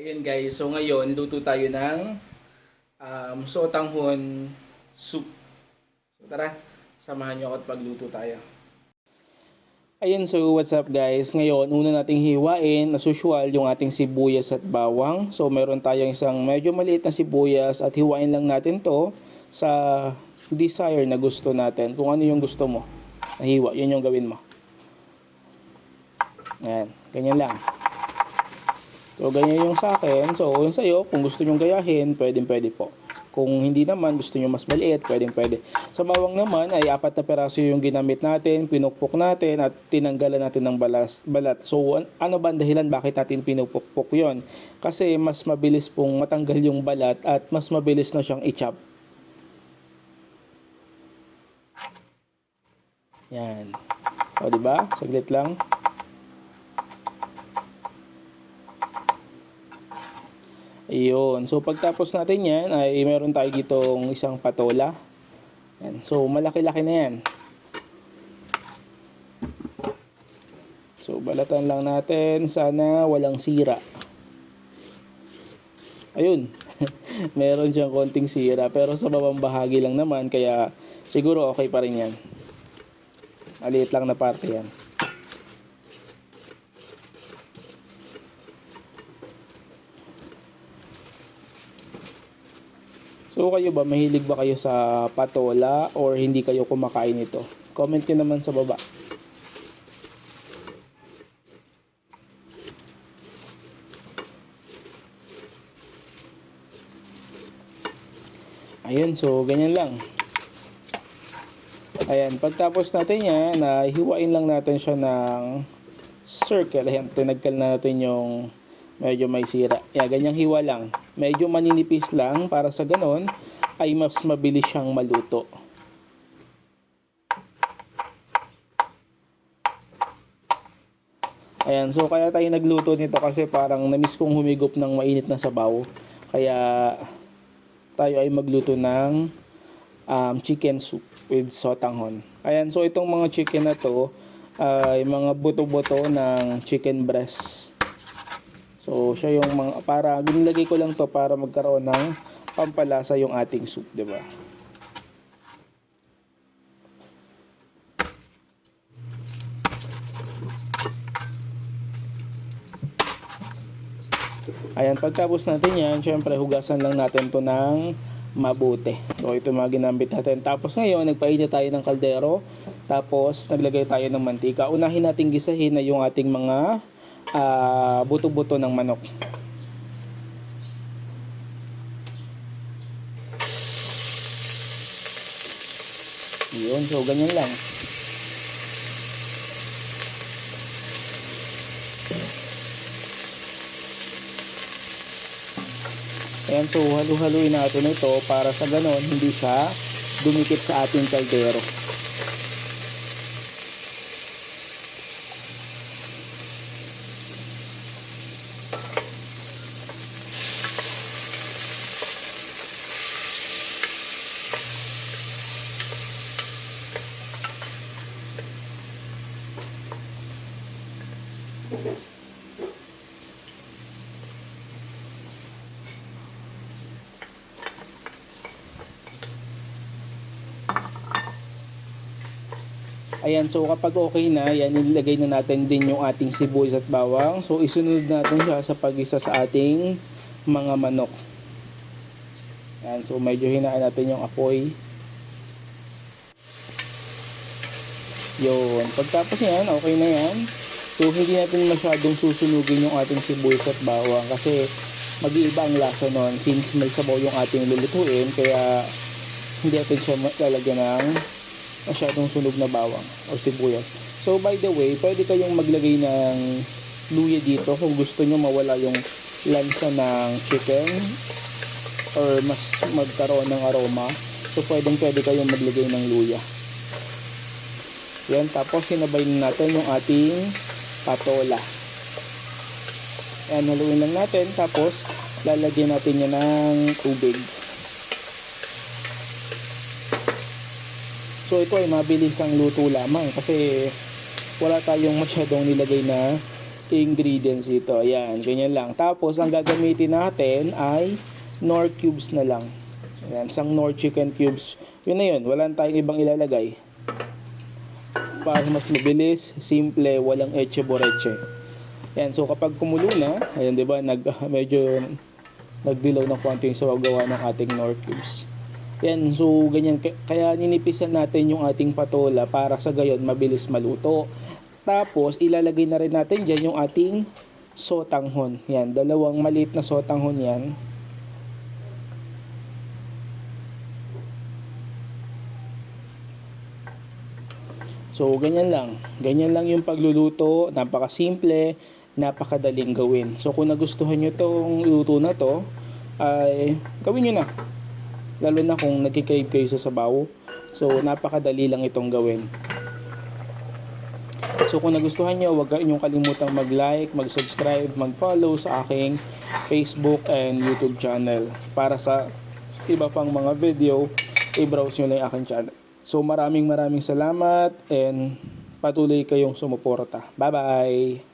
Ayun guys, so ngayon luto tayo ng sotanghon soup. So tara, samahan niyo ako at pagluto tayo. Ayun, so what's up guys? Ngayon, una nating hiwain as usual yung ating sibuyas at bawang. So meron tayong isang medyo maliit na sibuyas at hiwain lang natin to sa desire na gusto natin. Kung ano yung gusto mo, nahiwa, yun yung gawin mo. Ayan, ganyan lang. So, ganyan yung sa akin. So, yun sa'yo, kung gusto nyong gayahin, pwede po. Kung hindi naman, gusto nyo mas maliit, pwede. Sa bawang naman, ay 4 na peraso yung ginamit natin, pinukpok natin, at tinanggalan natin ng balat. So, ano ba ang dahilan bakit natin pinupukpok yon? Kasi mas mabilis pong matanggal yung balat at mas mabilis na siyang i-chop. Yan. O, diba? Saglit lang. Ayun. So, pagtapos natin yan, ay meron tayo ditong isang patola. Yan. So, malaki-laki na yan. So, balatan lang natin. Sana walang sira. Ayun. Meron siyang konting sira. Pero sa babang bahagi lang naman. Kaya, siguro okay pa rin yan. Maliit lang na parte yan. So kayo ba, mahilig ba kayo sa patola or hindi kayo kumakain ito? Comment nyo naman sa baba. Ayun, so ganyan lang. Ayan, pagtapos natin yan, hiwain lang natin siya ng circle. Ayan, tinagkal na natin yung medyo may sira. Yan, ganyang hiwa lang. Medyo maninipis lang para sa ganon ay mas mabilis siyang maluto. Ayan, so kaya tayo nagluto nito kasi parang namiss kong humigop ng mainit na sabaw. Kaya tayo ay magluto ng chicken soup with sotanghon. Ayan, so itong mga chicken na to ay mga buto-buto ng chicken breast. So, siya yung mga, ginilagay ko lang to para magkaroon ng pampalasa yung ating soup, di ba? Ayan, pagtapos natin yan, syempre hugasan lang natin to ng mabuti. So, ito mga ginamit natin. Tapos ngayon, nagpainit tayo ng kaldero. Tapos, naglagay tayo ng mantika. Unahin natin gisahin na yung ating mga buto-buto ng manok. Yun, so ganyan lang. Ayan, so halu-haluin natin ito para sa ganon hindi siya dumikit sa ating kaldero. Ayan, so kapag okay na, yan, ilagay na natin din yung ating sibuyas at bawang. So, isunod natin siya sa pag-isa sa ating mga manok. Ayan, so medyo hinaan natin yung apoy. Yun, pagtapos yan, okay na yan. So, hindi natin masyadong susunugin yung ating sibuyas at bawang kasi mag-iiba ang lasa nun since may sabaw yung ating lulutuin. Kaya, hindi natin siya lalagyan ng masyadong sunog na bawang o sibuyas. So by the way, pwede kayong maglagay ng luya dito kung gusto nyo mawala yung lansa ng chicken or mas magkaroon ng aroma. So pwede kayong maglagay ng luya. Yan, tapos sinabayin natin yung ating patola. Yan, haluin lang natin tapos lalagyan natin yan ng tubig. So ito ay mabilis ang luto lamang kasi wala tayong masyadong nilagay na ingredients dito. Ayan, ganyan lang. Tapos, ang gagamitin natin ay Knorr cubes na lang. Ayan, isang Knorr chicken cubes. Yun na yun, wala tayong ibang ilalagay. Para mas mabilis, simple, walang etche boreche. Ayan, so kapag kumulo na, ayan, di ba, medyo nagdilaw ng konti yung sawagawa ng ating Knorr cubes. Ayan, so ganyan, kaya ninipisan natin yung ating patola para sa gayon mabilis maluto. Tapos, ilalagay na rin natin dyan yung ating sotanghon. Yan, dalawang maliit na sotanghon yan. So, ganyan lang. Ganyan lang yung pagluluto. Napakasimple, napakadaling gawin. So, kung nagustuhan nyo tong luto na to, ay gawin nyo na. Lalo na kung nagkikrave kayo sa sabaw. So, napakadali lang itong gawin. So kung nagustuhan nyo, huwag inyong kalimutang mag-like, mag-subscribe, mag-follow sa aking Facebook and YouTube channel. Para sa iba pang mga video, i-browse nyo lang yung aking channel. So maraming salamat and patuloy kayong sumuporta. Bye-bye!